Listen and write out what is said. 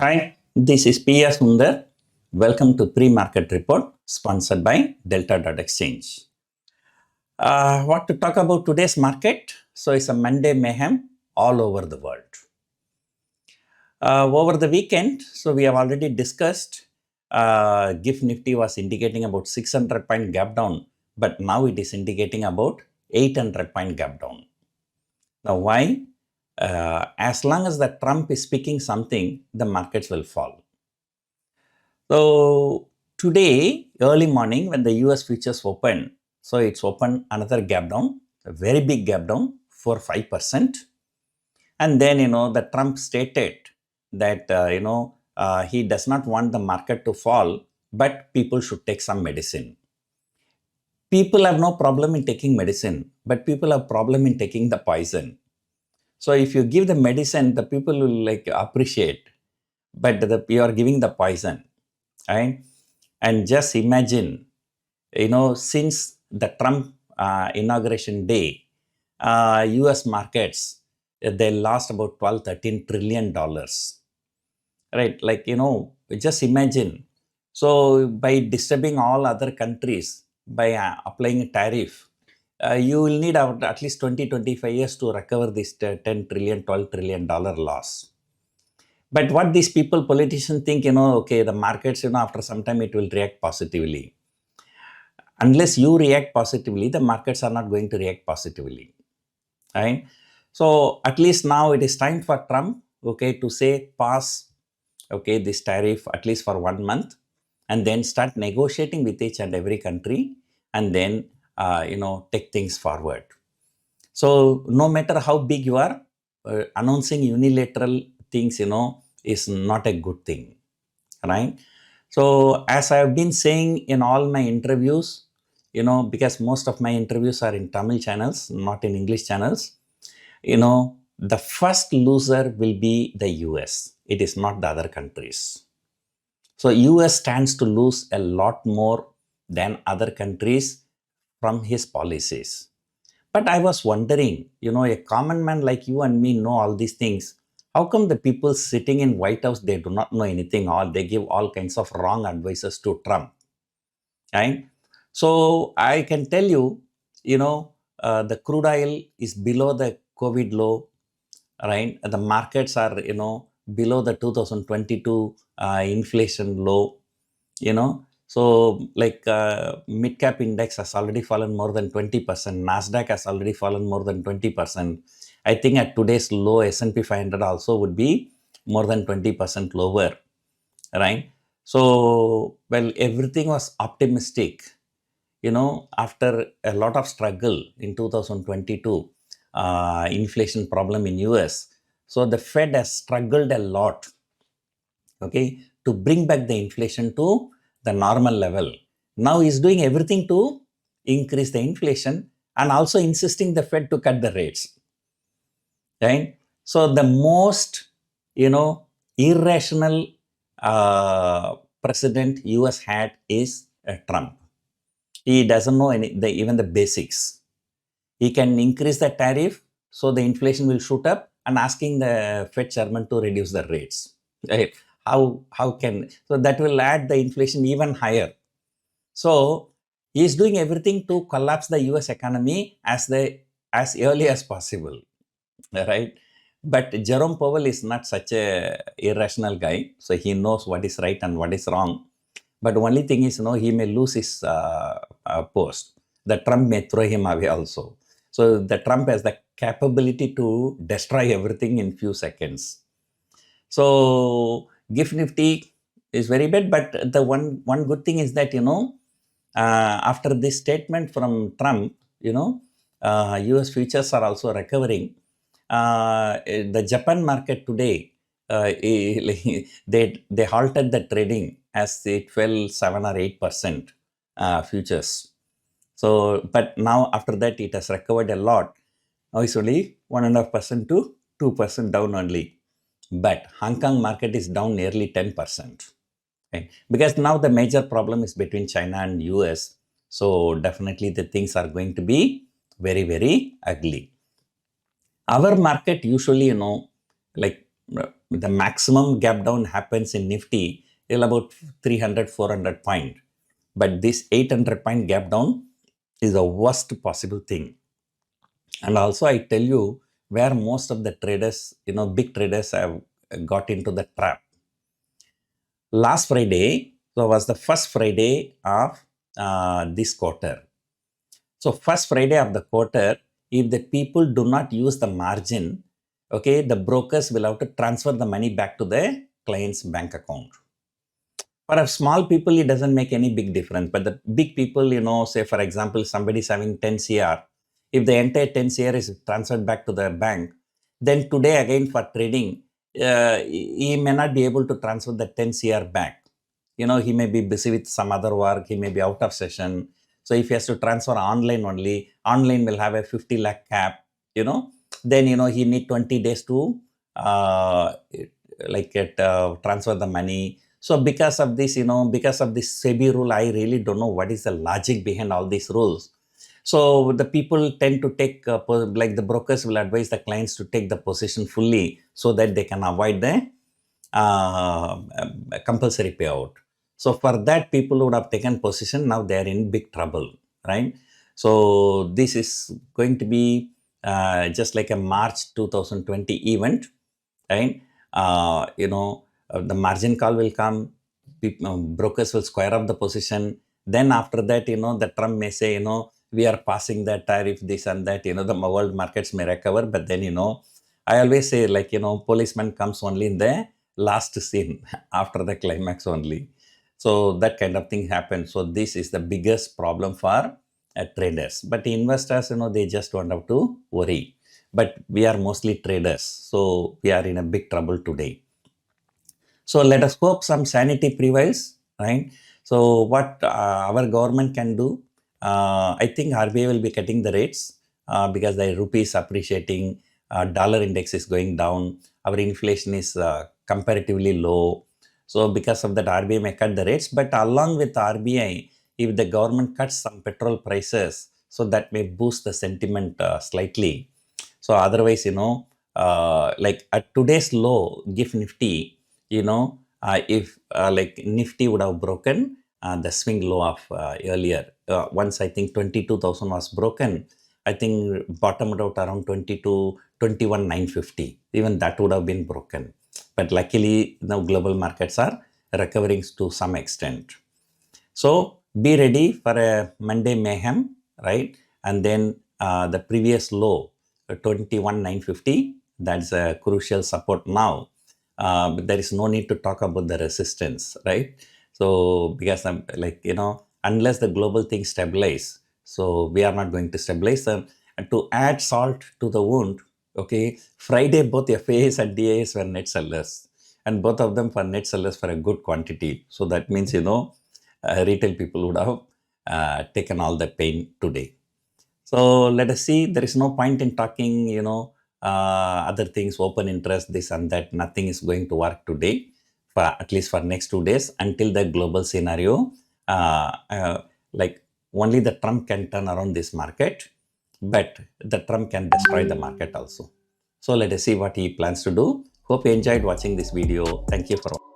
Hi, this is P. Sundar. Welcome to Pre-Market Report sponsored by Delta.exchange. What to talk about today's market? So it's a Monday mayhem all over the world. Over the weekend, so we have already discussed GIF Nifty was indicating about 600 point gap down, but now it is indicating about 800 point gap down. Now why? As long as the Trump is speaking something, the markets will fall. So today, early morning, when the US futures open, so it's open another gap down, a very big gap down for 5%. And then, the Trump stated that, he does not want the market to fall, but people should take some medicine. People have no problem in taking medicine, but people have problem in taking the poison. So if you give the medicine, the people will appreciate, but you are giving the poison, right? And just imagine, since the Trump inauguration day, US markets, they lost about $12-13 trillion, right? Just imagine. So by disturbing all other countries, by applying a tariff, you will need at least 20-25 years to recover this $10 trillion, $12 trillion loss. But what these people, politicians think, okay, the markets, after some time it will react positively. Unless you react positively, the markets are not going to react positively, right? So at least now it is time for Trump, okay, to say pass, okay, this tariff at least for 1 month, and then start negotiating with each and every country, and then, take things forward. So no matter how big you are, announcing unilateral things, is not a good thing, right? So as I have been saying in all my interviews, because most of my interviews are in Tamil channels, not in English channels, the first loser will be the US. It is not the other countries. So US stands to lose a lot more than other countries from his policies. But I was wondering, a common man like you and me know all these things. How come the people sitting in White House, they do not know anything, or they give all kinds of wrong advices to Trump, right? So I can tell you, the crude oil is below the COVID low, right? The markets are, below the 2022 inflation low, So mid-cap index has already fallen more than 20%. NASDAQ has already fallen more than 20%. I think at today's low, S&P 500 also would be more than 20% lower, right? So, well, everything was optimistic. After a lot of struggle in 2022, inflation problem in US. So the Fed has struggled a lot, okay, to bring back the inflation to the normal level. Now he's doing everything to increase the inflation and also insisting the Fed to cut the rates, right? So the most, irrational president US had is Trump. He doesn't know even the basics. He can increase the tariff, so the inflation will shoot up, and asking the Fed chairman to reduce the rates. Right? How can, so that will add the inflation even higher. So he is doing everything to collapse the US economy as early as possible, right? But Jerome Powell is not such a irrational guy, so he knows what is right and what is wrong. But the only thing is, he may lose his post. The Trump may throw him away also. So the Trump has the capability to destroy everything in few seconds. So GIF Nifty is very bad, but the one good thing is that, after this statement from Trump, US futures are also recovering. The Japan market today, they halted the trading as it fell 7 or 8% futures. So, but now after that it has recovered a lot. Now it's only 1.5% to 2% down only. But Hong Kong market is down nearly 10%. Okay? Because now the major problem is between China and US. So definitely the things are going to be very, very ugly. Our market usually, the maximum gap down happens in Nifty till about 300, 400 point. But this 800 point gap down is the worst possible thing. And also I tell you where most of the traders, big traders have got into the trap. Last Friday, so was the first Friday of this quarter. So first Friday of the quarter, if the people do not use the margin, okay, the brokers will have to transfer the money back to the client's bank account. For a small people, it doesn't make any big difference. But the big people, say for example, somebody is having 10 CR. If the entire 10 CR is transferred back to the bank, then today again for trading, he may not be able to transfer the 10 CR back. He may be busy with some other work. He may be out of session. So if he has to transfer online only, online will have a 50 lakh cap, then, he need 20 days to transfer the money. So because of this, because of this SEBI rule, I really don't know what is the logic behind all these rules. So the people tend to take, the brokers will advise the clients to take the position fully so that they can avoid the compulsory payout. So for that, people would have taken position. Now they are in big trouble, right? So this is going to be just like a March 2020 event, right? The margin call will come, brokers will square up the position. Then after that, the Trump may say, we are passing the tariff, this and that, the world markets may recover. But then, I always say, policeman comes only in the last scene after the climax only. So that kind of thing happens. So this is the biggest problem for traders. But investors, they just don't have to worry. But we are mostly traders. So we are in a big trouble today. So let us hope some sanity prevails, right? So what our government can do, I think RBI will be cutting the rates because the rupee is appreciating, dollar index is going down, our inflation is comparatively low. So because of that, RBI may cut the rates. But along with RBI, if the government cuts some petrol prices, so that may boost the sentiment slightly. So otherwise, like at today's low, GIF Nifty, if Nifty would have broken the swing low of earlier. Once I think 22,000 was broken, I think bottomed out around 21,950. Even that would have been broken. But luckily, now global markets are recovering to some extent. So be ready for a Monday mayhem, right? And then the previous low, 21,950, that's a crucial support now. But there is no need to talk about the resistance, right? So because unless the global things stabilize, so we are not going to stabilize them. And to add salt to the wound, okay, Friday both FAs and DAs were net sellers, and both of them for net sellers for a good quantity. So that means retail people would have taken all the pain today. So let us see. There is no point in talking, other things, open interest, this and that. Nothing is going to work today, for at least for next 2 days until the global scenario. Only the Trump can turn around this market, but the Trump can destroy the market also. So let us see what he plans to do. Hope you enjoyed watching this video. Thank you for watching.